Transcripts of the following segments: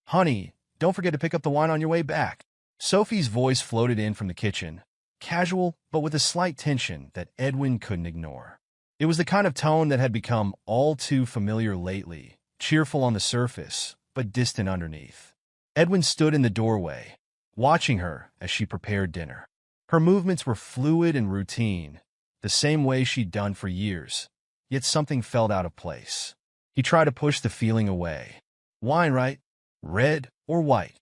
Honey, don't forget to pick up the wine on your way back. Sophie's voice floated in from the kitchen, casual but with a slight tension that Edwin couldn't ignore. It was the kind of tone that had become all too familiar lately, cheerful on the surface, but distant underneath. Edwin stood in the doorway, watching her as she prepared dinner. Her movements were fluid and routine, the same way she'd done for years, yet something felt out of place. He tried to push the feeling away. Wine, right? Red or white?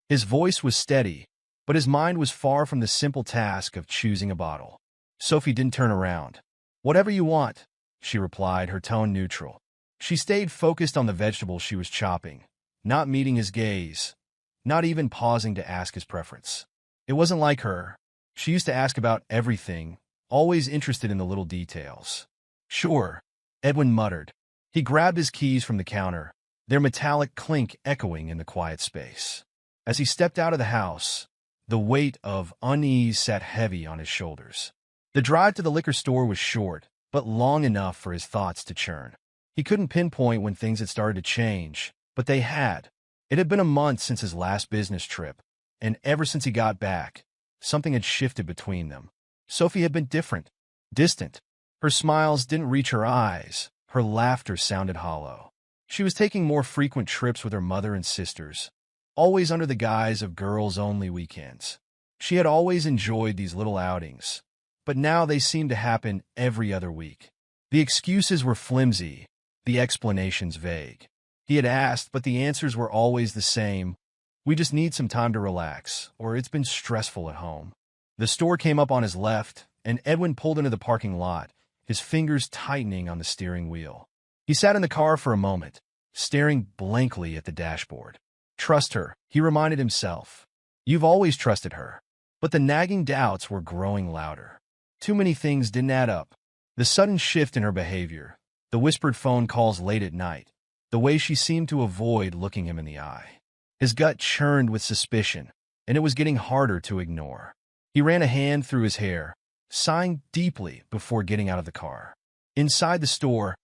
His voice was steady, but his mind was far from the simple task of choosing a bottle. Sophie didn't turn around. Whatever you want, she replied, her tone neutral. She stayed focused on the vegetables she was chopping, not meeting his gaze, not even pausing to ask his preference. It wasn't like her. She used to ask about everything, always interested in the little details. Sure, Edwin muttered. He grabbed his keys from the counter, their metallic clink echoing in the quiet space. As he stepped out of the house, the weight of unease sat heavy on his shoulders. The drive to the liquor store was short, but long enough for his thoughts to churn. He couldn't pinpoint when things had started to change, but they had. It had been a month since his last business trip, and ever since he got back, something had shifted between them. Sophie had been different, distant. Her smiles didn't reach her eyes, her laughter sounded hollow. She was taking more frequent trips with her mother and sisters, always under the guise of girls-only weekends. She had always enjoyed these little outings, but now they seemed to happen every other week. The excuses were flimsy, the explanations vague. He had asked, but the answers were always the same. We just need some time to relax, or it's been stressful at home. The store came up on his left, and Edwin pulled into the parking lot, his fingers tightening on the steering wheel. He sat in the car for a moment, staring blankly at the dashboard. Trust her, he reminded himself. You've always trusted her. But the nagging doubts were growing louder. Too many things didn't add up. The sudden shift in her behavior, the whispered phone calls late at night, the way she seemed to avoid looking him in the eye. His gut churned with suspicion, and it was getting harder to ignore. He ran a hand through his hair, sighing deeply before getting out of the car. Inside the store,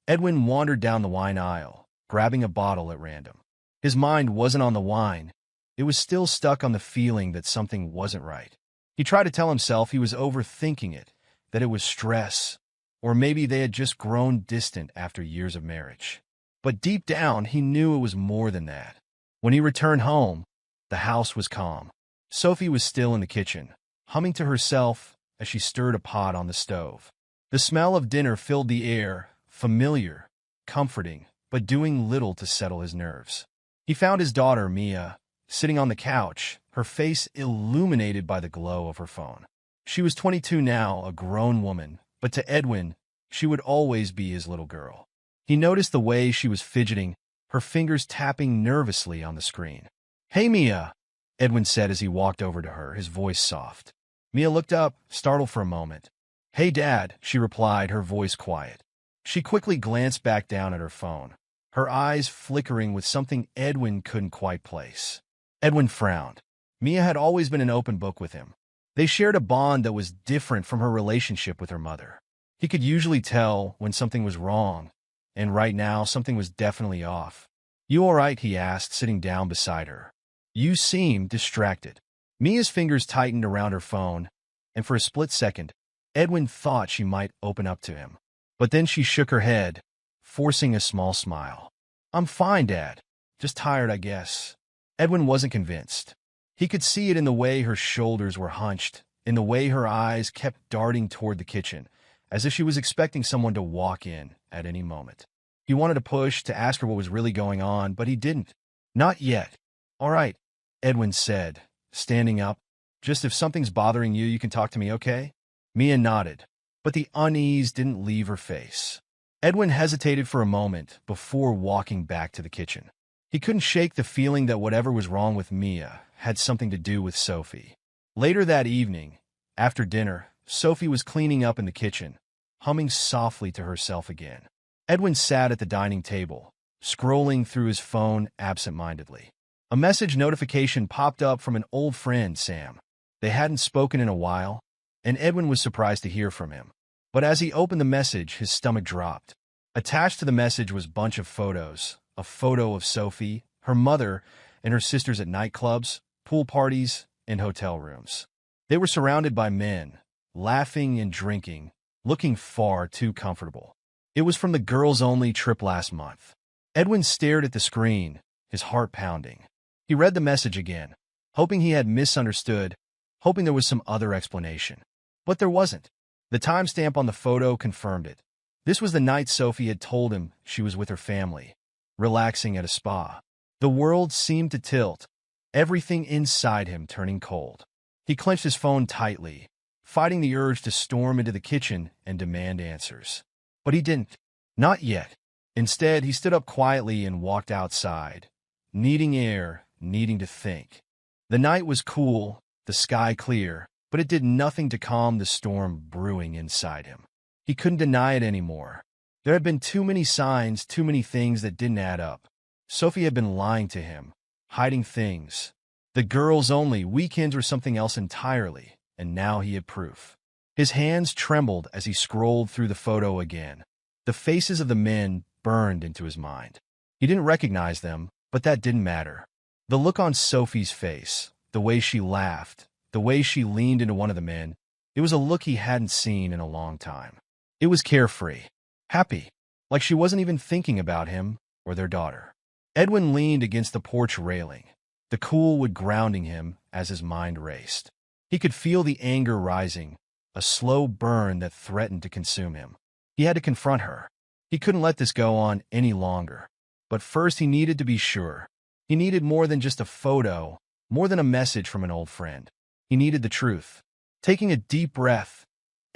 Edwin wandered down the wine aisle, grabbing a bottle at random. His mind wasn't on the wine. It was still stuck on the feeling that something wasn't right. He tried to tell himself he was overthinking it, that it was stress, or maybe they had just grown distant after years of marriage. But deep down, he knew it was more than that. When he returned home, the house was calm. Sophie was still in the kitchen, humming to herself as she stirred a pot on the stove. The smell of dinner filled the air, familiar, comforting, but doing little to settle his nerves. He found his daughter, Mia, sitting on the couch, her face illuminated by the glow of her phone. She was 22 now, a grown woman, but to Edwin, she would always be his little girl. He noticed the way she was fidgeting, her fingers tapping nervously on the screen. "Hey, Mia," Edwin said as he walked over to her, his voice soft. Mia looked up, startled for a moment. "Hey, Dad," she replied, her voice quiet. She quickly glanced back down at her phone, her eyes flickering with something Edwin couldn't quite place. Edwin frowned. Mia had always been an open book with him. They shared a bond that was different from her relationship with her mother. He could usually tell when something was wrong, and right now something was definitely off. "You all right?" he asked, sitting down beside her. "You seem distracted." Mia's fingers tightened around her phone, and for a split second, Edwin thought she might open up to him. But then she shook her head, forcing a small smile. "I'm fine, Dad. Just tired, I guess." Edwin wasn't convinced. He could see it in the way her shoulders were hunched, in the way her eyes kept darting toward the kitchen, as if she was expecting someone to walk in at any moment. He wanted to push, to ask her what was really going on, but he didn't. "Not yet." "All right," Edwin said, standing up. "Just if something's bothering you, you can talk to me, okay?" Mia nodded, but the unease didn't leave her face. Edwin hesitated for a moment before walking back to the kitchen. He couldn't shake the feeling that whatever was wrong with Mia had something to do with Sophie. Later that evening, after dinner, Sophie was cleaning up in the kitchen, humming softly to herself again. Edwin sat at the dining table, scrolling through his phone absent-mindedly. A message notification popped up from an old friend, Sam. They hadn't spoken in a while, and Edwin was surprised to hear from him. But as he opened the message, his stomach dropped. Attached to the message was a bunch of photos, a photo of Sophie, her mother, and her sisters at nightclubs, pool parties, and hotel rooms. They were surrounded by men, laughing and drinking, looking far too comfortable. It was from the girls-only trip last month. Edwin stared at the screen, his heart pounding. He read the message again, hoping he had misunderstood, hoping there was some other explanation. But there wasn't. The timestamp on the photo confirmed it. This was the night Sophie had told him she was with her family, relaxing at a spa. The world seemed to tilt, everything inside him turning cold. He clenched his phone tightly, fighting the urge to storm into the kitchen and demand answers. But he didn't. Not yet. Instead, he stood up quietly and walked outside, needing air, needing to think. The night was cool, the sky clear, but it did nothing to calm the storm brewing inside him. He couldn't deny it anymore. There had been too many signs, too many things that didn't add up. Sophie had been lying to him, hiding things. The girls-only weekends were something else entirely, and now he had proof. His hands trembled as he scrolled through the photo again. The faces of the men burned into his mind. He didn't recognize them, but that didn't matter. The look on Sophie's face, the way she laughed, the way she leaned into one of the men, it was a look he hadn't seen in a long time. It was carefree, happy, like she wasn't even thinking about him or their daughter. Edwin leaned against the porch railing, the cool wood grounding him as his mind raced. He could feel the anger rising, a slow burn that threatened to consume him. He had to confront her. He couldn't let this go on any longer. But first he needed to be sure. He needed more than just a photo, more than a message from an old friend. He needed the truth. Taking a deep breath,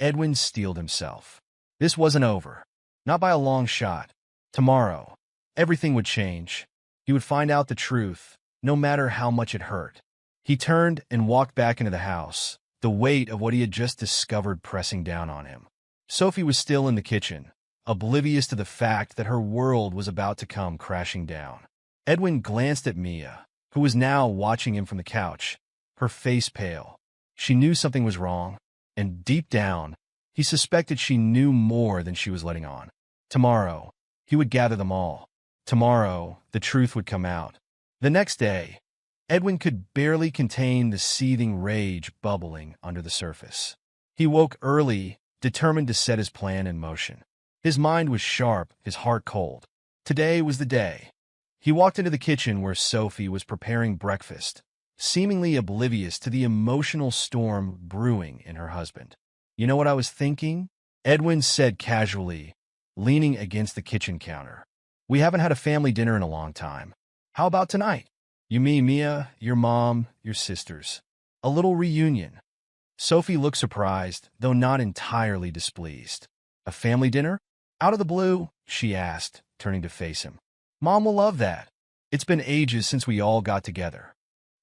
Edwin steeled himself. This wasn't over. Not by a long shot. Tomorrow, everything would change. He would find out the truth, no matter how much it hurt. He turned and walked back into the house, the weight of what he had just discovered pressing down on him. Sophie was still in the kitchen, oblivious to the fact that her world was about to come crashing down. Edwin glanced at Mia, who was now watching him from the couch, her face pale. She knew something was wrong, and deep down, he suspected she knew more than she was letting on. Tomorrow, he would gather them all. Tomorrow, the truth would come out. The next day, Edwin could barely contain the seething rage bubbling under the surface. He woke early, determined to set his plan in motion. His mind was sharp, his heart cold. Today was the day. He walked into the kitchen where Sophie was preparing breakfast, seemingly oblivious to the emotional storm brewing in her husband. "You know what I was thinking?" Edwin said casually, leaning against the kitchen counter. "We haven't had a family dinner in a long time. How about tonight? You, me, Mia, your mom, your sisters. A little reunion." Sophie looked surprised, though not entirely displeased. "A family dinner? Out of the blue?" she asked, turning to face him. "Mom will love that. It's been ages since we all got together."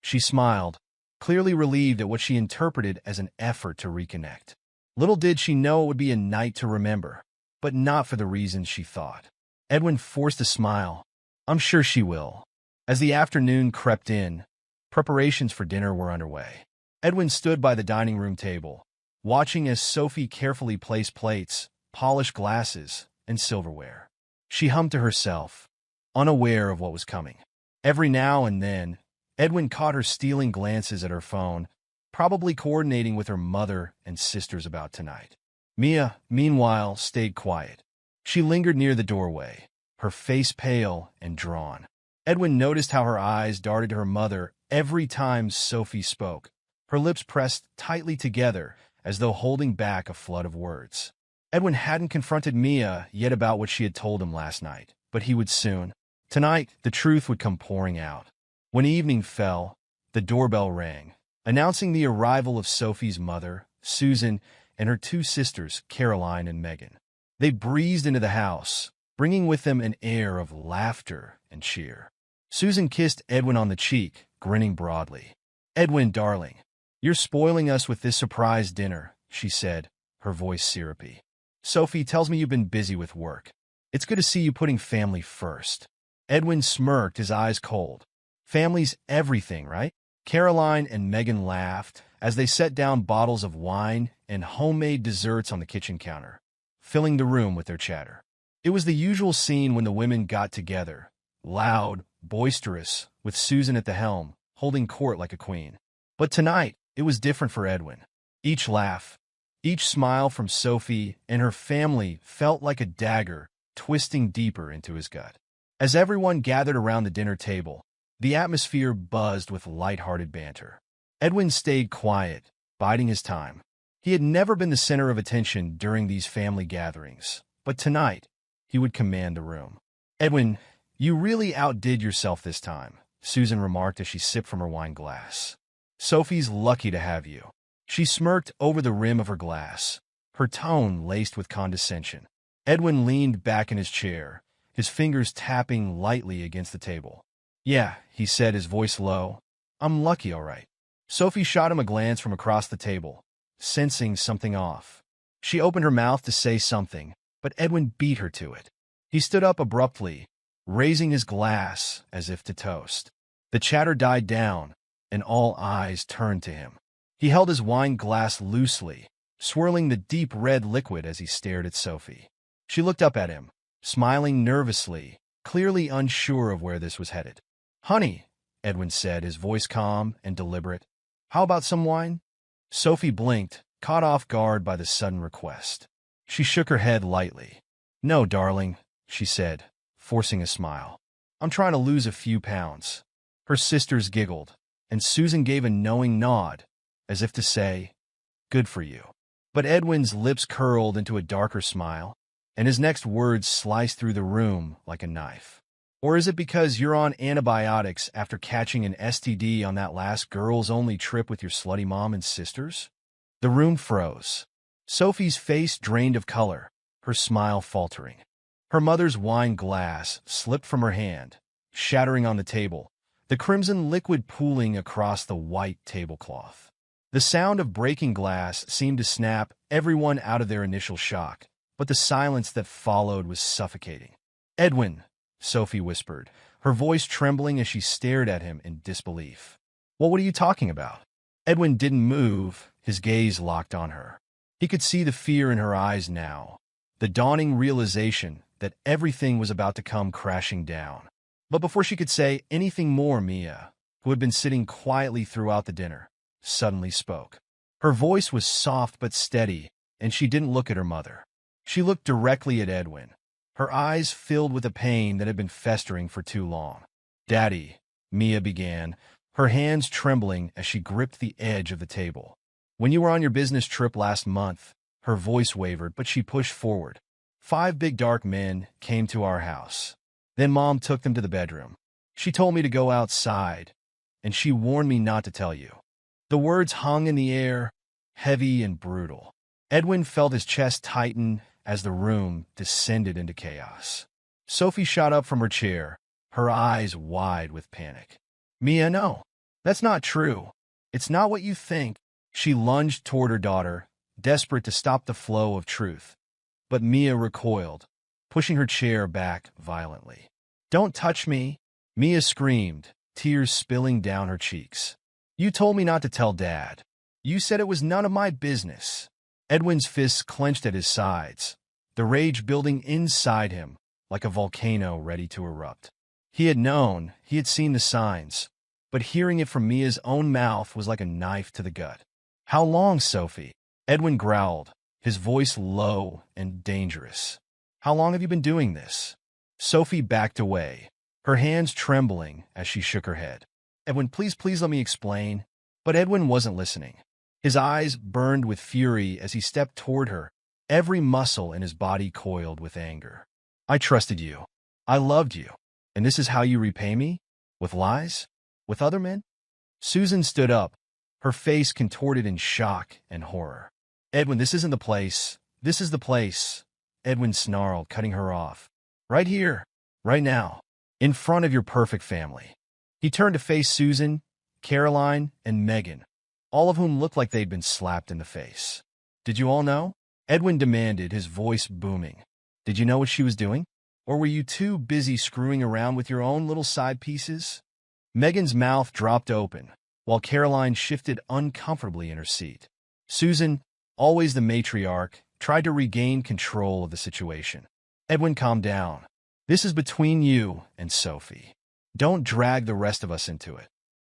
She smiled, clearly relieved at what she interpreted as an effort to reconnect. Little did she know it would be a night to remember, but not for the reasons she thought. Edwin forced a smile. "I'm sure she will." As the afternoon crept in, preparations for dinner were underway. Edwin stood by the dining room table, watching as Sophie carefully placed plates, polished glasses, and silverware. She hummed to herself, unaware of what was coming. Every now and then, Edwin caught her stealing glances at her phone, probably coordinating with her mother and sisters about tonight. Mia, meanwhile, stayed quiet. She lingered near the doorway, her face pale and drawn. Edwin noticed how her eyes darted to her mother every time Sophie spoke, her lips pressed tightly together as though holding back a flood of words. Edwin hadn't confronted Mia yet about what she had told him last night, but he would soon. Tonight, the truth would come pouring out. When evening fell, the doorbell rang, announcing the arrival of Sophie's mother, Susan, and her two sisters, Caroline and Megan. They breezed into the house, bringing with them an air of laughter and cheer. Susan kissed Edwin on the cheek, grinning broadly. "Edwin, darling, you're spoiling us with this surprise dinner," she said, her voice syrupy. "Sophie tells me you've been busy with work. It's good to see you putting family first." Edwin smirked, his eyes cold. "Family's everything, right?" Caroline and Megan laughed as they set down bottles of wine and homemade desserts on the kitchen counter, filling the room with their chatter. It was the usual scene when the women got together, loud, boisterous, with Susan at the helm, holding court like a queen. But tonight, it was different for Edwin. Each laugh, each smile from Sophie and her family felt like a dagger twisting deeper into his gut. As everyone gathered around the dinner table, the atmosphere buzzed with light-hearted banter. Edwin stayed quiet, biding his time. He had never been the center of attention during these family gatherings, but tonight, he would command the room. "Edwin, you really outdid yourself this time," Susan remarked as she sipped from her wine glass. "Sophie's lucky to have you." She smirked over the rim of her glass, her tone laced with condescension. Edwin leaned back in his chair, his fingers tapping lightly against the table. "Yeah," he said, his voice low. "I'm lucky, all right." Sophie shot him a glance from across the table, sensing something off. She opened her mouth to say something, but Edwin beat her to it. He stood up abruptly, raising his glass as if to toast. The chatter died down, and all eyes turned to him. He held his wine glass loosely, swirling the deep red liquid as he stared at Sophie. She looked up at him, smiling nervously, clearly unsure of where this was headed. "Honey," Edwin said, his voice calm and deliberate, "how about some wine?" Sophie blinked, caught off guard by the sudden request. She shook her head lightly. "No, darling," she said, forcing a smile. "I'm trying to lose a few pounds." Her sisters giggled, and Susan gave a knowing nod, as if to say, "Good for you." But Edwin's lips curled into a darker smile, and his next words sliced through the room like a knife. "Or is it because you're on antibiotics after catching an STD on that last girls-only trip with your slutty mom and sisters?" The room froze. Sophie's face drained of color, her smile faltering. Her mother's wine glass slipped from her hand, shattering on the table, the crimson liquid pooling across the white tablecloth. The sound of breaking glass seemed to snap everyone out of their initial shock, but the silence that followed was suffocating. "Edwin," Sophie whispered, her voice trembling as she stared at him in disbelief. What are you talking about?" Edwin didn't move, his gaze locked on her. He could see the fear in her eyes now, the dawning realization that everything was about to come crashing down. But before she could say anything more, Mia, who had been sitting quietly throughout the dinner, suddenly spoke. Her voice was soft but steady, and she didn't look at her mother. She looked directly at Edwin, her eyes filled with a pain that had been festering for too long. "Daddy," Mia began, her hands trembling as she gripped the edge of the table. "When you were on your business trip last month," her voice wavered, but she pushed forward. "5 big dark men came to our house. Then Mom took them to the bedroom. She told me to go outside, and she warned me not to tell you." The words hung in the air, heavy and brutal. Edwin felt his chest tighten as the room descended into chaos. Sophie shot up from her chair, her eyes wide with panic. "Mia, no. That's not true. It's not what you think." She lunged toward her daughter, desperate to stop the flow of truth. But Mia recoiled, pushing her chair back violently. "Don't touch me!" Mia screamed, tears spilling down her cheeks. "You told me not to tell Dad. You said it was none of my business." Edwin's fists clenched at his sides, the rage building inside him like a volcano ready to erupt. He had known, he had seen the signs, but hearing it from Mia's own mouth was like a knife to the gut. "How long, Sophie?" Edwin growled, his voice low and dangerous. "How long have you been doing this?" Sophie backed away, her hands trembling as she shook her head. "Edwin, please let me explain." But Edwin wasn't listening. His eyes burned with fury as he stepped toward her, every muscle in his body coiled with anger. "I trusted you. I loved you. And this is how you repay me? With lies? With other men?" Susan stood up, her face contorted in shock and horror. "Edwin, this isn't the place. This is the place," Edwin snarled, cutting her off. "Right here, right now, in front of your perfect family." He turned to face Susan, Caroline, and Megan, all of whom looked like they'd been slapped in the face. "Did you all know?" Edwin demanded, his voice booming. "Did you know what she was doing? Or were you too busy screwing around with your own little side pieces?" Megan's mouth dropped open, while Caroline shifted uncomfortably in her seat. Susan, always the matriarch, tried to regain control of the situation. "Edwin, calm down. This is between you and Sophie." Don't drag the rest of us into it.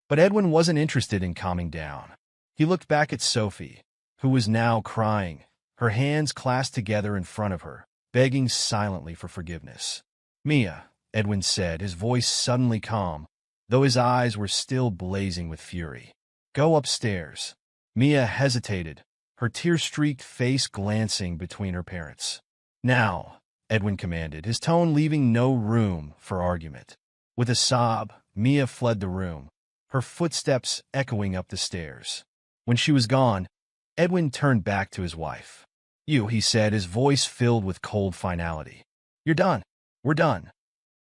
But Edwin wasn't interested in calming down. He looked back at Sophie, who was now crying, her hands clasped together in front of her, begging silently for forgiveness. "Mia," Edwin said, his voice suddenly calm, though his eyes were still blazing with fury. "Go upstairs." Mia hesitated, her tear-streaked face glancing between her parents. "Now," Edwin commanded, his tone leaving no room for argument. With a sob, Mia fled the room, her footsteps echoing up the stairs. When she was gone, Edwin turned back to his wife. "You," he said, his voice filled with cold finality. "You're done. We're done."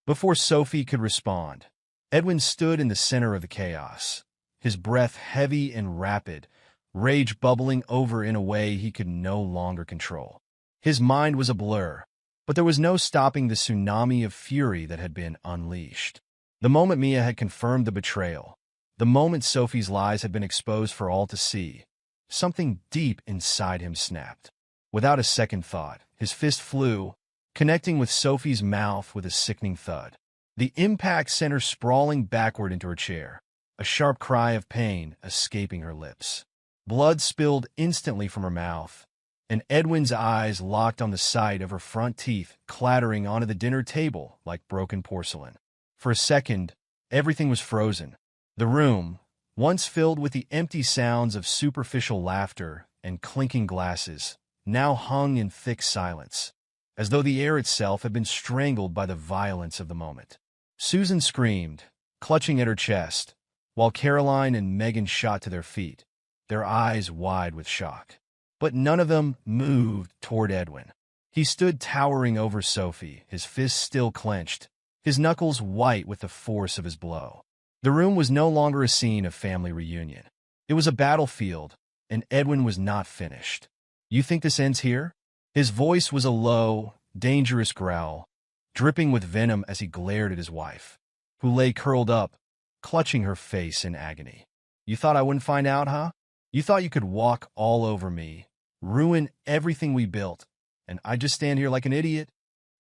Before Sophie could respond, Edwin stood in the center of the chaos, his breath heavy and rapid, rage bubbling over in a way he could no longer control. His mind was a blur, but there was no stopping the tsunami of fury that had been unleashed. The moment Mia had confirmed the betrayal, the moment Sophie's lies had been exposed for all to see, something deep inside him snapped. Without a second thought, his fist flew, connecting with Sophie's mouth with a sickening thud. The impact sent her sprawling backward into her chair, a sharp cry of pain escaping her lips. Blood spilled instantly from her mouth, and Edwin's eyes locked on the sight of her front teeth clattering onto the dinner table like broken porcelain. For a second, everything was frozen. The room, once filled with the empty sounds of superficial laughter and clinking glasses, now hung in thick silence, as though the air itself had been strangled by the violence of the moment. Susan screamed, clutching at her chest, while Caroline and Megan shot to their feet, their eyes wide with shock. But none of them moved toward Edwin. He stood towering over Sophie, his fists still clenched, his knuckles white with the force of his blow. The room was no longer a scene of family reunion. It was a battlefield, and Edwin was not finished. "You think this ends here?" His voice was a low, dangerous growl, dripping with venom as he glared at his wife, who lay curled up, clutching her face in agony. "You thought I wouldn't find out, huh? You thought you could walk all over me, ruin everything we built, and I'd just stand here like an idiot?"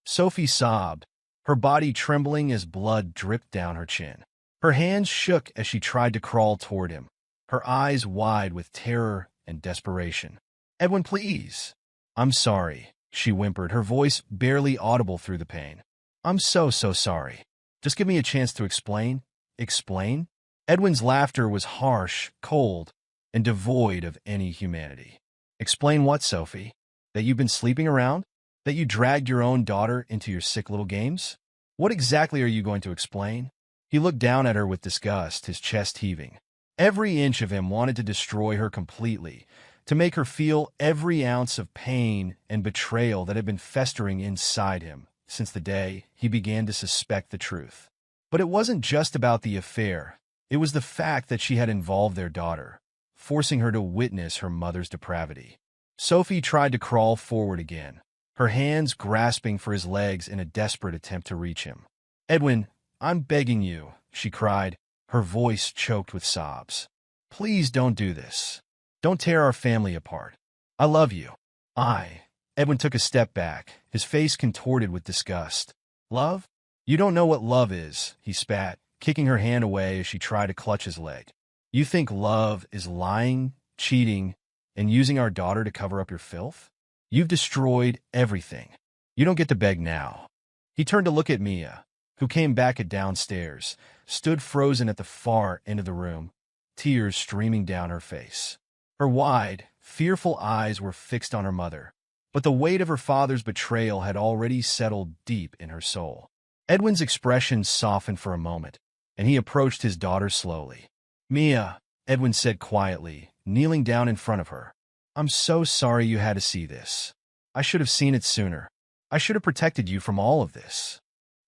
Sophie sobbed, her body trembling as blood dripped down her chin. Her hands shook as she tried to crawl toward him, her eyes wide with terror and desperation. "Edwin, please." "I'm sorry," she whimpered, her voice barely audible through the pain. "I'm so sorry. Just give me a chance to explain." "Explain?" Edwin's laughter was harsh, cold, and devoid of any humanity. "Explain what, Sophie? That you've been sleeping around? That you dragged your own daughter into your sick little games? What exactly are you going to explain?" He looked down at her with disgust, his chest heaving. Every inch of him wanted to destroy her completely, to make her feel every ounce of pain and betrayal that had been festering inside him since the day he began to suspect the truth. But it wasn't just about the affair. It was the fact that she had involved their daughter, forcing her to witness her mother's depravity. Sophie tried to crawl forward again, her hands grasping for his legs in a desperate attempt to reach him. "Edwin, I'm begging you," she cried, her voice choked with sobs. "Please don't do this. Don't tear our family apart. I love you." Edwin took a step back, his face contorted with disgust. "Love? You don't know what love is," he spat, kicking her hand away as she tried to clutch his leg. "You think love is lying, cheating, and using our daughter to cover up your filth? You've destroyed everything. You don't get to beg now." He turned to look at Mia, who came back at downstairs, stood frozen at the far end of the room, tears streaming down her face. Her wide, fearful eyes were fixed on her mother, but the weight of her father's betrayal had already settled deep in her soul. Edwin's expression softened for a moment, and he approached his daughter slowly. "Mia," Edwin said quietly, kneeling down in front of her, "I'm so sorry you had to see this. I should have seen it sooner. I should have protected you from all of this."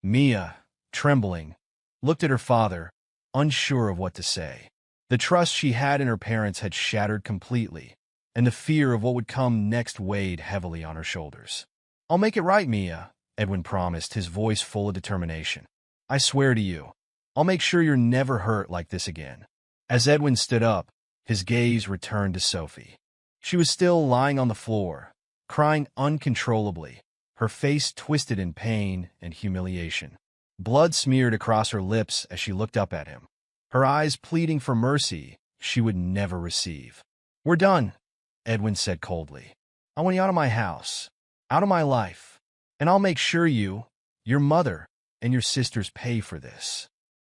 Mia, trembling, looked at her father, unsure of what to say. The trust she had in her parents had shattered completely, and the fear of what would come next weighed heavily on her shoulders. "I'll make it right, Mia," Edwin promised, his voice full of determination. "I swear to you, I'll make sure you're never hurt like this again." As Edwin stood up, his gaze returned to Sophie. She was still lying on the floor, crying uncontrollably, her face twisted in pain and humiliation. Blood smeared across her lips as she looked up at him, her eyes pleading for mercy she would never receive. "We're done," Edwin said coldly. "I want you out of my house, out of my life, and I'll make sure you, your mother, and your sisters pay for this."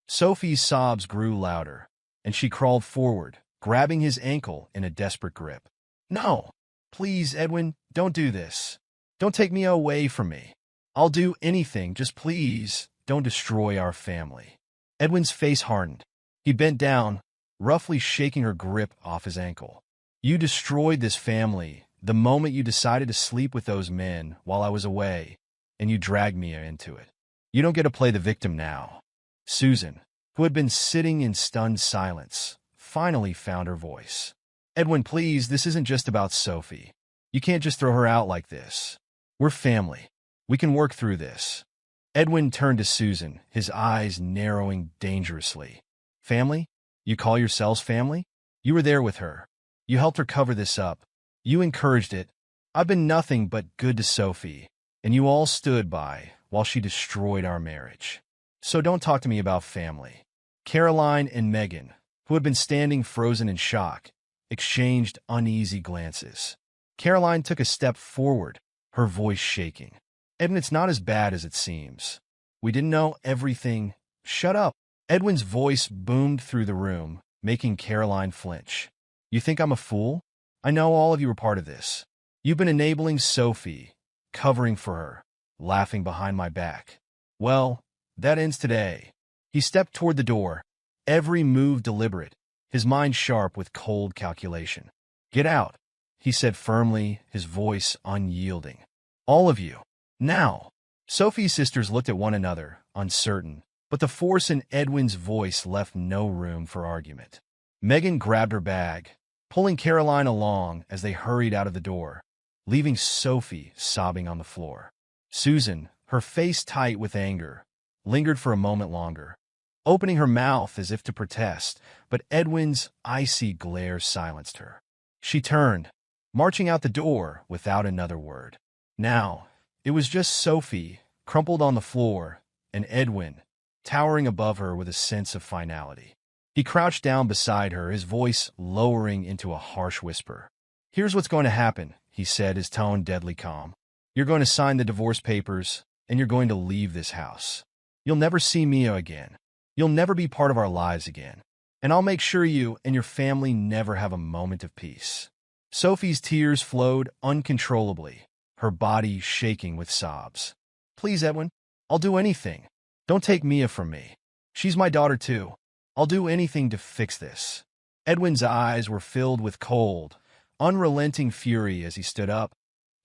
Sophie's sobs grew louder, and she crawled forward, grabbing his ankle in a desperate grip. "No, please, Edwin, don't do this. Don't take Mia away from me. I'll do anything, just please don't destroy our family." Edwin's face hardened. He bent down, roughly shaking her grip off his ankle. "You destroyed this family the moment you decided to sleep with those men while I was away, and you dragged Mia into it. You don't get to play the victim now." Susan, who had been sitting in stunned silence, finally found her voice. "Edwin, please, this isn't just about Sophie. You can't just throw her out like this. We're family. We can work through this." Edwin turned to Susan, his eyes narrowing dangerously. "Family? You call yourselves family? You were there with her. You helped her cover this up. You encouraged it. I've been nothing but good to Sophie, and you all stood by while she destroyed our marriage. So don't talk to me about family." Caroline and Megan, who had been standing frozen in shock, exchanged uneasy glances. Caroline took a step forward, her voice shaking. "Edwin, it's not as bad as it seems. We didn't know everything." "Shut up." Edwin's voice boomed through the room, making Caroline flinch. "You think I'm a fool? I know all of you were part of this. You've been enabling Sophie, covering for her, laughing behind my back. Well, that ends today." He stepped toward the door, every move deliberate, his mind sharp with cold calculation. "Get out," he said firmly, his voice unyielding. "All of you. Now." Sophie's sisters looked at one another, uncertain, but the force in Edwin's voice left no room for argument. Megan grabbed her bag, pulling Caroline along as they hurried out of the door, leaving Sophie sobbing on the floor. Susan, her face tight with anger, lingered for a moment longer, opening her mouth as if to protest, but Edwin's icy glare silenced her. She turned, marching out the door without another word. Now, it was just Sophie, crumpled on the floor, and Edwin, towering above her with a sense of finality. He crouched down beside her, his voice lowering into a harsh whisper. "Here's what's going to happen," he said, his tone deadly calm. "You're going to sign the divorce papers, and you're going to leave this house. You'll never see Mia again. You'll never be part of our lives again. And I'll make sure you and your family never have a moment of peace." Sophie's tears flowed uncontrollably, her body shaking with sobs. "Please, Edwin, I'll do anything. Don't take Mia from me. She's my daughter too. I'll do anything to fix this." Edwin's eyes were filled with cold, unrelenting fury as he stood up,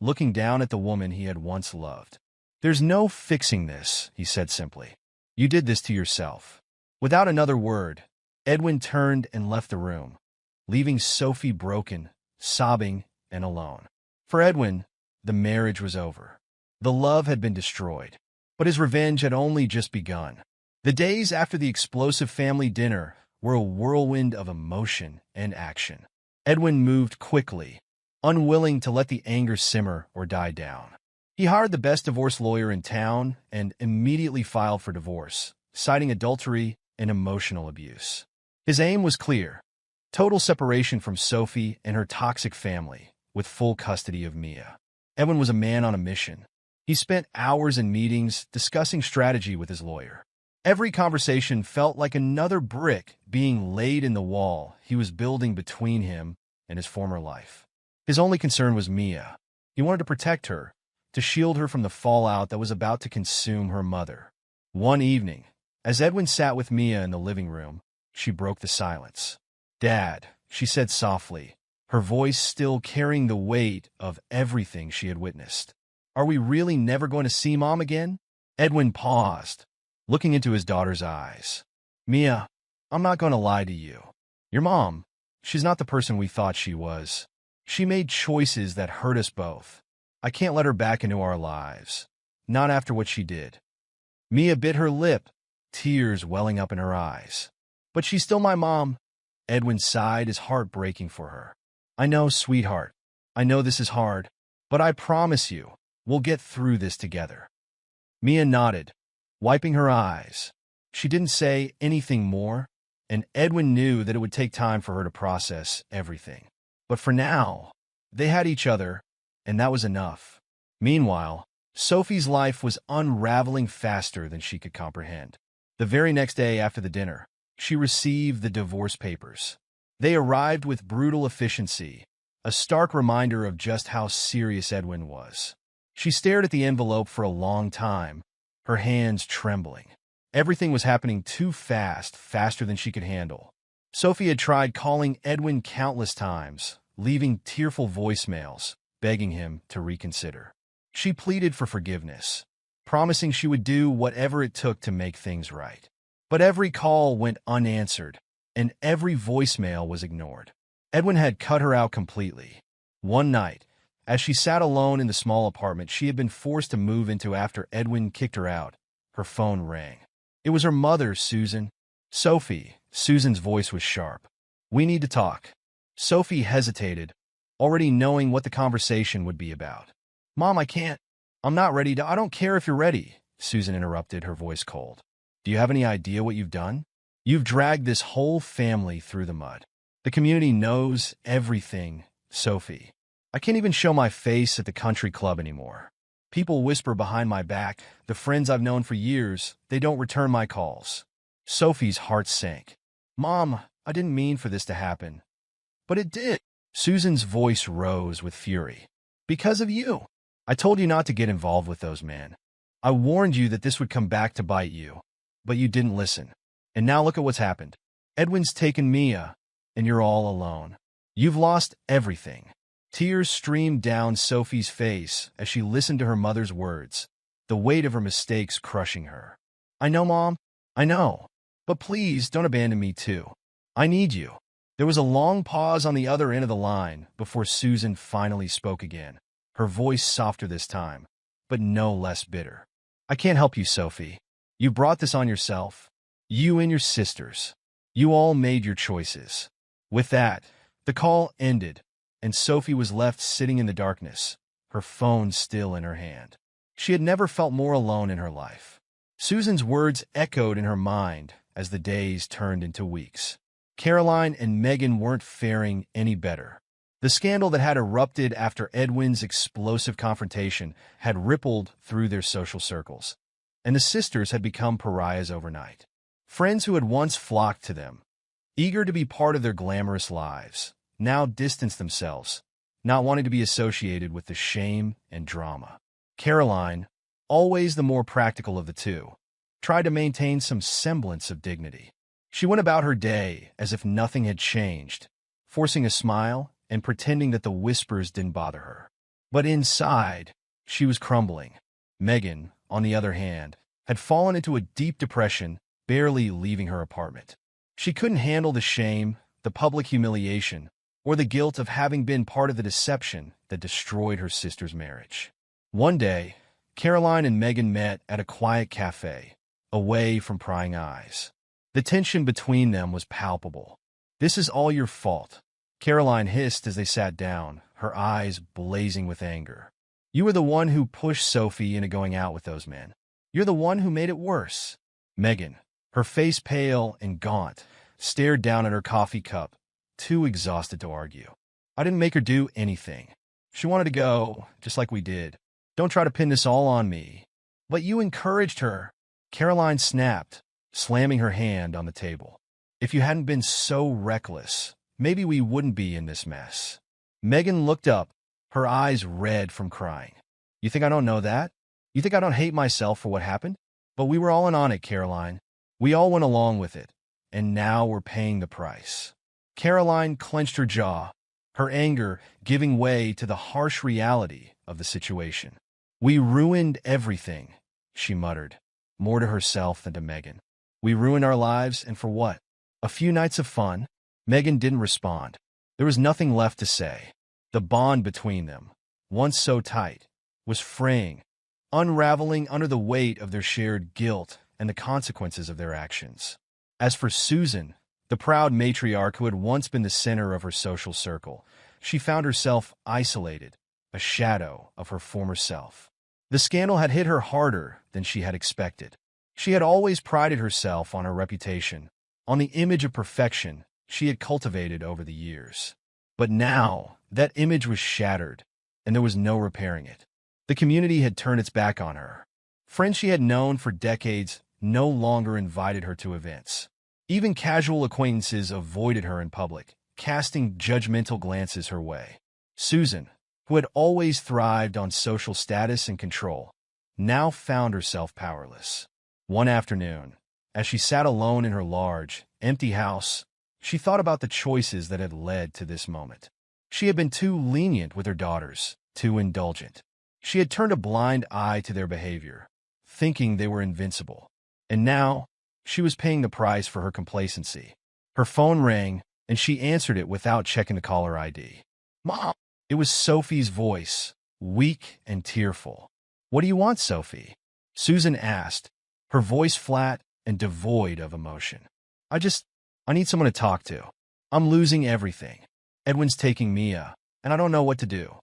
looking down at the woman he had once loved. "There's no fixing this," he said simply. "You did this to yourself." Without another word, Edwin turned and left the room, leaving Sophie broken, sobbing, and alone. For Edwin, the marriage was over. The love had been destroyed, but his revenge had only just begun. The days after the explosive family dinner were a whirlwind of emotion and action. Edwin moved quickly, unwilling to let the anger simmer or die down. He hired the best divorce lawyer in town and immediately filed for divorce, citing adultery and emotional abuse. His aim was clear: total separation from Sophie and her toxic family, with full custody of Mia. Edwin was a man on a mission. He spent hours in meetings discussing strategy with his lawyer. Every conversation felt like another brick being laid in the wall he was building between him and his former life. His only concern was Mia. He wanted to protect her, to shield her from the fallout that was about to consume her mother. One evening, as Edwin sat with Mia in the living room, she broke the silence. "Dad," she said softly, her voice still carrying the weight of everything she had witnessed. "Are we really never going to see Mom again?" Edwin paused, looking into his daughter's eyes. "Mia, I'm not going to lie to you. Your mom, she's not the person we thought she was. She made choices that hurt us both. I can't let her back into our lives. Not after what she did." Mia bit her lip, tears welling up in her eyes. "But she's still my mom." Edwin sighed, his heart breaking for her. "I know, sweetheart. I know this is hard, but I promise you, we'll get through this together." Mia nodded, wiping her eyes. She didn't say anything more, and Edwin knew that it would take time for her to process everything. But for now, they had each other, and that was enough. Meanwhile, Sophie's life was unraveling faster than she could comprehend. The very next day after the dinner, she received the divorce papers. They arrived with brutal efficiency, a stark reminder of just how serious Edwin was. She stared at the envelope for a long time, her hands trembling. Everything was happening too fast, faster than she could handle. Sophie had tried calling Edwin countless times, leaving tearful voicemails, begging him to reconsider. She pleaded for forgiveness, promising she would do whatever it took to make things right. But every call went unanswered, and every voicemail was ignored. Edwin had cut her out completely. One night, as she sat alone in the small apartment she had been forced to move into after Edwin kicked her out, her phone rang. It was her mother, Susan. "Sophie," Susan's voice was sharp. "We need to talk." Sophie hesitated, already knowing what the conversation would be about. "Mom, I can't. I'm not ready to—" "I don't care if you're ready," Susan interrupted, her voice cold. "Do you have any idea what you've done? You've dragged this whole family through the mud. The community knows everything, Sophie. I can't even show my face at the country club anymore. People whisper behind my back. The friends I've known for years, they don't return my calls." Sophie's heart sank. "Mom, I didn't mean for this to happen." "But it did." Susan's voice rose with fury. "Because of you. I told you not to get involved with those men. I warned you that this would come back to bite you, but you didn't listen. And now look at what's happened. Edwin's taken Mia, and you're all alone. You've lost everything." Tears streamed down Sophie's face as she listened to her mother's words, the weight of her mistakes crushing her. "I know, Mom. I know. But please don't abandon me too. I need you." There was a long pause on the other end of the line before Susan finally spoke again, her voice softer this time, but no less bitter. "I can't help you, Sophie. You brought this on yourself. You and your sisters. You all made your choices." With that, the call ended, and Sophie was left sitting in the darkness, her phone still in her hand. She had never felt more alone in her life. Susan's words echoed in her mind as the days turned into weeks. Caroline and Megan weren't faring any better. The scandal that had erupted after Edwin's explosive confrontation had rippled through their social circles, and the sisters had become pariahs overnight. Friends who had once flocked to them, eager to be part of their glamorous lives, now distanced themselves, not wanting to be associated with the shame and drama. Caroline, always the more practical of the two, tried to maintain some semblance of dignity. She went about her day as if nothing had changed, forcing a smile and pretending that the whispers didn't bother her. But inside, she was crumbling. Megan, on the other hand, had fallen into a deep depression, barely leaving her apartment. She couldn't handle the shame, the public humiliation, or the guilt of having been part of the deception that destroyed her sister's marriage. One day, Caroline and Megan met at a quiet cafe, away from prying eyes. The tension between them was palpable. "This is all your fault," Caroline hissed as they sat down, her eyes blazing with anger. "You were the one who pushed Sophie into going out with those men. You're the one who made it worse." Megan, her face pale and gaunt, stared down at her coffee cup, too exhausted to argue. "I didn't make her do anything. She wanted to go, just like we did. Don't try to pin this all on me." "But you encouraged her," Caroline snapped, slamming her hand on the table. "If you hadn't been so reckless, maybe we wouldn't be in this mess." Megan looked up, her eyes red from crying. "You think I don't know that? You think I don't hate myself for what happened? But we were all in on it, Caroline. We all went along with it, and now we're paying the price." Caroline clenched her jaw, her anger giving way to the harsh reality of the situation. "We ruined everything," she muttered, more to herself than to Megan. "We ruined our lives, and for what? A few nights of fun?" Megan didn't respond. There was nothing left to say. The bond between them, once so tight, was fraying, unraveling under the weight of their shared guilt and the consequences of their actions. As for Susan, the proud matriarch who had once been the center of her social circle, she found herself isolated, a shadow of her former self. The scandal had hit her harder than she had expected. She had always prided herself on her reputation, on the image of perfection she had cultivated over the years. But now, that image was shattered, and there was no repairing it. The community had turned its back on her. Friends she had known for decades no longer invited her to events. Even casual acquaintances avoided her in public, casting judgmental glances her way. Susan, who had always thrived on social status and control, now found herself powerless. One afternoon, as she sat alone in her large, empty house, she thought about the choices that had led to this moment. She had been too lenient with her daughters, too indulgent. She had turned a blind eye to their behavior, thinking they were invincible. And now, she was paying the price for her complacency. Her phone rang, and she answered it without checking the caller ID. "Mom!" It was Sophie's voice, weak and tearful. "What do you want, Sophie?" Susan asked, her voice flat and devoid of emotion. I need someone to talk to. I'm losing everything. Edwin's taking Mia, and I don't know what to do."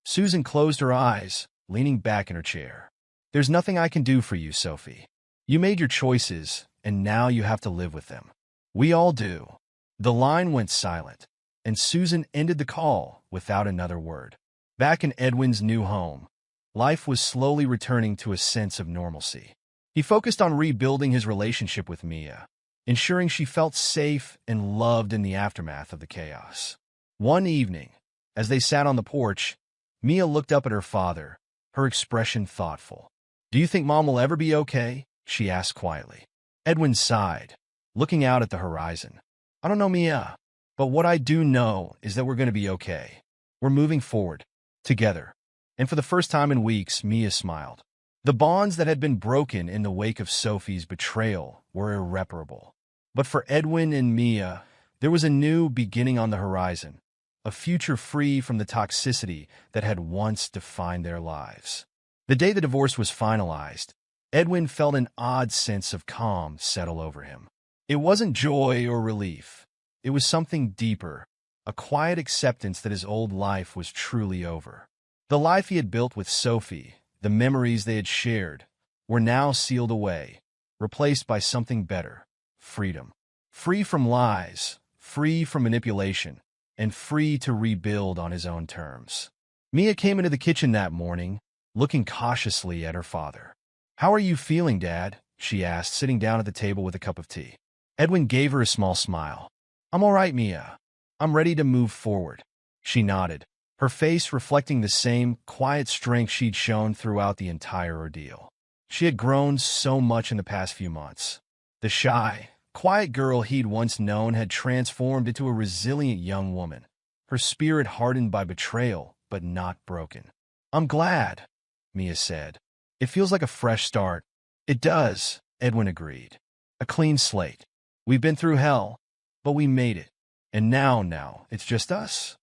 Susan closed her eyes, leaning back in her chair. "There's nothing I can do for you, Sophie. You made your choices, and now you have to live with them. We all do." The line went silent, and Susan ended the call without another word. Back in Edwin's new home, life was slowly returning to a sense of normalcy. He focused on rebuilding his relationship with Mia, ensuring she felt safe and loved in the aftermath of the chaos. One evening, as they sat on the porch, Mia looked up at her father, her expression thoughtful. "Do you think Mom will ever be okay?" she asked quietly. Edwin sighed, looking out at the horizon. "I don't know, Mia, but what I do know is that we're going to be okay. We're moving forward, together." And for the first time in weeks, Mia smiled. The bonds that had been broken in the wake of Sophie's betrayal were irreparable. But for Edwin and Mia, there was a new beginning on the horizon, a future free from the toxicity that had once defined their lives. The day the divorce was finalized, Edwin felt an odd sense of calm settle over him. It wasn't joy or relief. It was something deeper, a quiet acceptance that his old life was truly over. The life he had built with Sophie, the memories they had shared, were now sealed away, replaced by something better: freedom. Free from lies, free from manipulation, and free to rebuild on his own terms. Mia came into the kitchen that morning, looking cautiously at her father. "How are you feeling, Dad?" she asked, sitting down at the table with a cup of tea. Edwin gave her a small smile. "I'm all right, Mia. I'm ready to move forward." She nodded, her face reflecting the same quiet strength she'd shown throughout the entire ordeal. She had grown so much in the past few months. The shy, quiet girl he'd once known had transformed into a resilient young woman, her spirit hardened by betrayal, but not broken. "I'm glad," Mia said. "It feels like a fresh start." "It does," Edwin agreed. "A clean slate. We've been through hell, but we made it. And now, it's just us."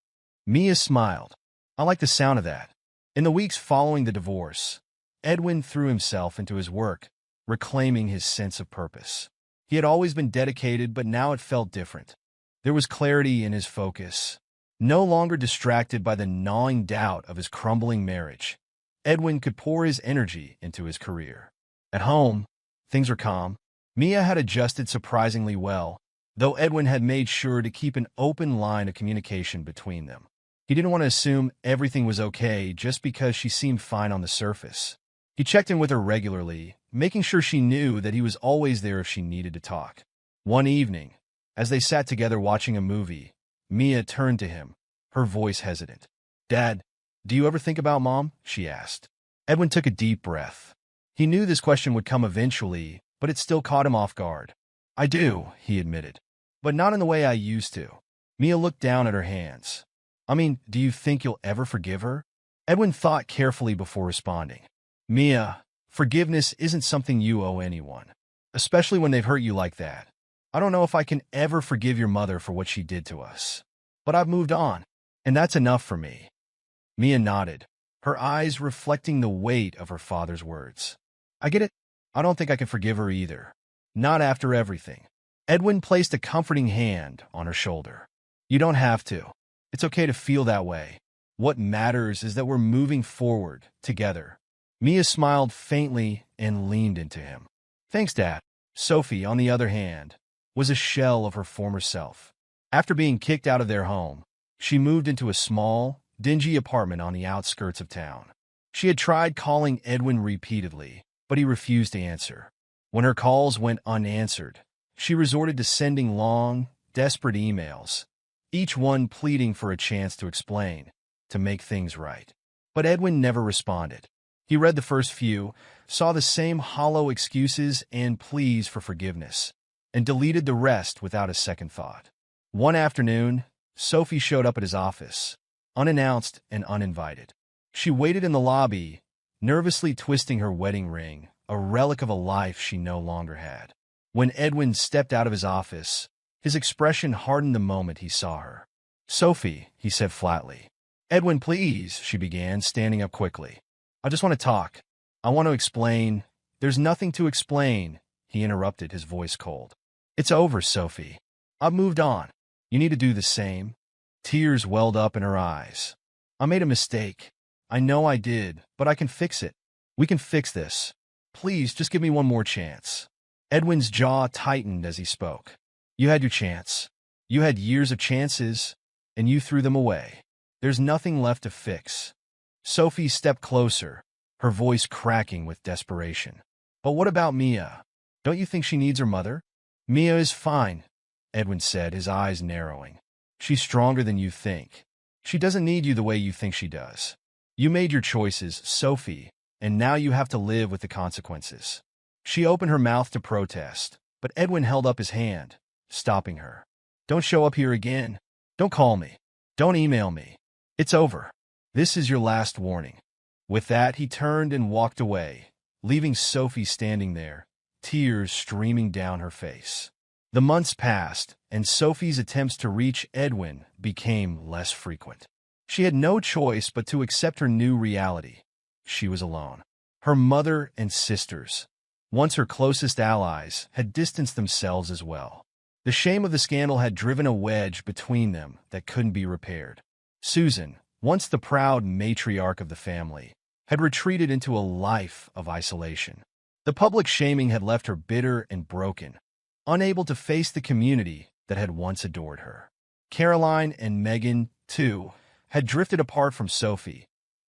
Mia smiled. "I like the sound of that." In the weeks following the divorce, Edwin threw himself into his work, reclaiming his sense of purpose. He had always been dedicated, but now it felt different. There was clarity in his focus. No longer distracted by the gnawing doubt of his crumbling marriage, Edwin could pour his energy into his career. At home, things were calm. Mia had adjusted surprisingly well, though Edwin had made sure to keep an open line of communication between them. He didn't want to assume everything was okay just because she seemed fine on the surface. He checked in with her regularly, making sure she knew that he was always there if she needed to talk. One evening, as they sat together watching a movie, Mia turned to him, her voice hesitant. "Dad, do you ever think about Mom?" she asked. Edwin took a deep breath. He knew this question would come eventually, but it still caught him off guard. "I do," he admitted, "but not in the way I used to." Mia looked down at her hands. Do you think you'll ever forgive her?" Edwin thought carefully before responding. "Mia, forgiveness isn't something you owe anyone, especially when they've hurt you like that. I don't know if I can ever forgive your mother for what she did to us, but I've moved on, and that's enough for me." Mia nodded, her eyes reflecting the weight of her father's words. "I get it. I don't think I can forgive her either. Not after everything." Edwin placed a comforting hand on her shoulder. "You don't have to. It's okay to feel that way. What matters is that we're moving forward together." Mia smiled faintly and leaned into him. Thanks, Dad. Sophie, on the other hand, was a shell of her former self. After being kicked out of their home, she moved into a small, dingy apartment on the outskirts of town. She had tried calling Edwin repeatedly, but he refused to answer. When her calls went unanswered, she resorted to sending long, desperate emails, each one pleading for a chance to explain, to make things right. But Edwin never responded. He read the first few, saw the same hollow excuses and pleas for forgiveness, and deleted the rest without a second thought. One afternoon, Sophie showed up at his office, unannounced and uninvited. She waited in the lobby, nervously twisting her wedding ring, a relic of a life she no longer had. When Edwin stepped out of his office, his expression hardened the moment he saw her. "Sophie," he said flatly. "Edwin, please," she began, standing up quickly. "I just want to talk. I want to explain." "There's nothing to explain," he interrupted, his voice cold. "It's over, Sophie. I've moved on. You need to do the same." Tears welled up in her eyes. "I made a mistake. I know I did, but I can fix it. We can fix this. Please, just give me one more chance." Edwin's jaw tightened as he spoke. "You had your chance. You had years of chances, and you threw them away. There's nothing left to fix." Sophie stepped closer, her voice cracking with desperation. "But what about Mia? Don't you think she needs her mother?" "Mia is fine," Edwin said, his eyes narrowing. "She's stronger than you think. She doesn't need you the way you think she does. You made your choices, Sophie, and now you have to live with the consequences." She opened her mouth to protest, but Edwin held up his hand, stopping her. "Don't show up here again. Don't call me. Don't email me. It's over. This is your last warning." With that, he turned and walked away, leaving Sophie standing there, tears streaming down her face. The months passed, and Sophie's attempts to reach Edwin became less frequent. She had no choice but to accept her new reality. She was alone. Her mother and sisters, once her closest allies, had distanced themselves as well. The shame of the scandal had driven a wedge between them that couldn't be repaired. Susan, once the proud matriarch of the family, had retreated into a life of isolation. The public shaming had left her bitter and broken, unable to face the community that had once adored her. Caroline and Megan, too, had drifted apart from Sophie,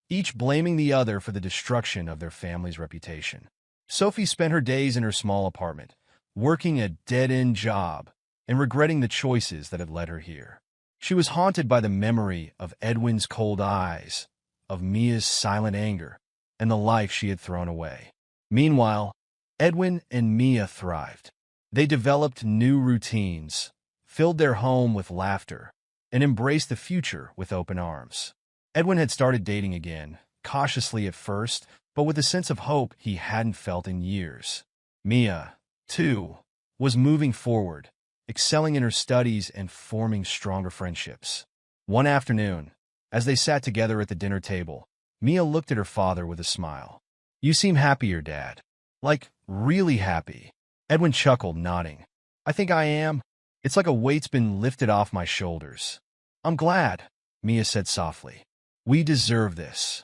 each blaming the other for the destruction of their family's reputation. Sophie spent her days in her small apartment, working a dead-end job and regretting the choices that had led her here. She was haunted by the memory of Edwin's cold eyes, of Mia's silent anger, and the life she had thrown away. Meanwhile, Edwin and Mia thrived. They developed new routines, filled their home with laughter, and embraced the future with open arms. Edwin had started dating again, cautiously at first, but with a sense of hope he hadn't felt in years. Mia, too, was moving forward, excelling in her studies and forming stronger friendships. One afternoon, as they sat together at the dinner table, Mia looked at her father with a smile. "You seem happier, Dad. Like, really happy." Edwin chuckled, nodding. "I think I am. It's like a weight's been lifted off my shoulders." "I'm glad," Mia said softly. "We deserve this."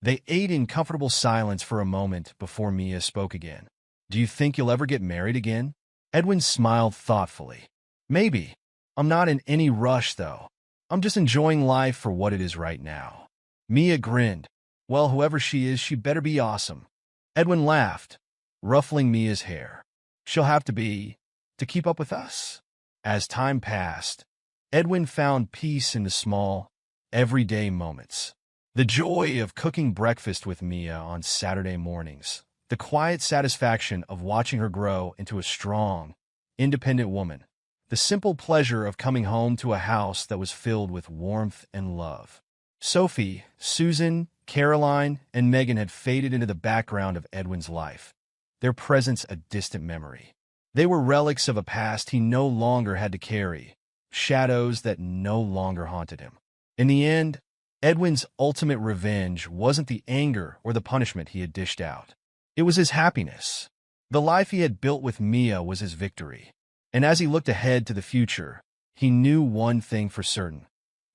They ate in comfortable silence for a moment before Mia spoke again. "Do you think you'll ever get married again?" Edwin smiled thoughtfully. "Maybe. I'm not in any rush, though. I'm just enjoying life for what it is right now." Mia grinned. "Well, whoever she is, she better be awesome." Edwin laughed, ruffling Mia's hair. "She'll have to keep up with us." As time passed, Edwin found peace in the small, everyday moments. The joy of cooking breakfast with Mia on Saturday mornings, the quiet satisfaction of watching her grow into a strong, independent woman, the simple pleasure of coming home to a house that was filled with warmth and love. Sophie, Susan, Caroline, and Megan had faded into the background of Edwin's life, their presence a distant memory. They were relics of a past he no longer had to carry, shadows that no longer haunted him. In the end, Edwin's ultimate revenge wasn't the anger or the punishment he had dished out. It was his happiness. The life he had built with Mia was his victory. And as he looked ahead to the future, he knew one thing for certain.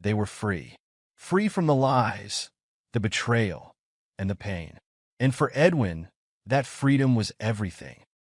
They were free. Free from the lies, the betrayal, and the pain. And for Edwin, that freedom was everything.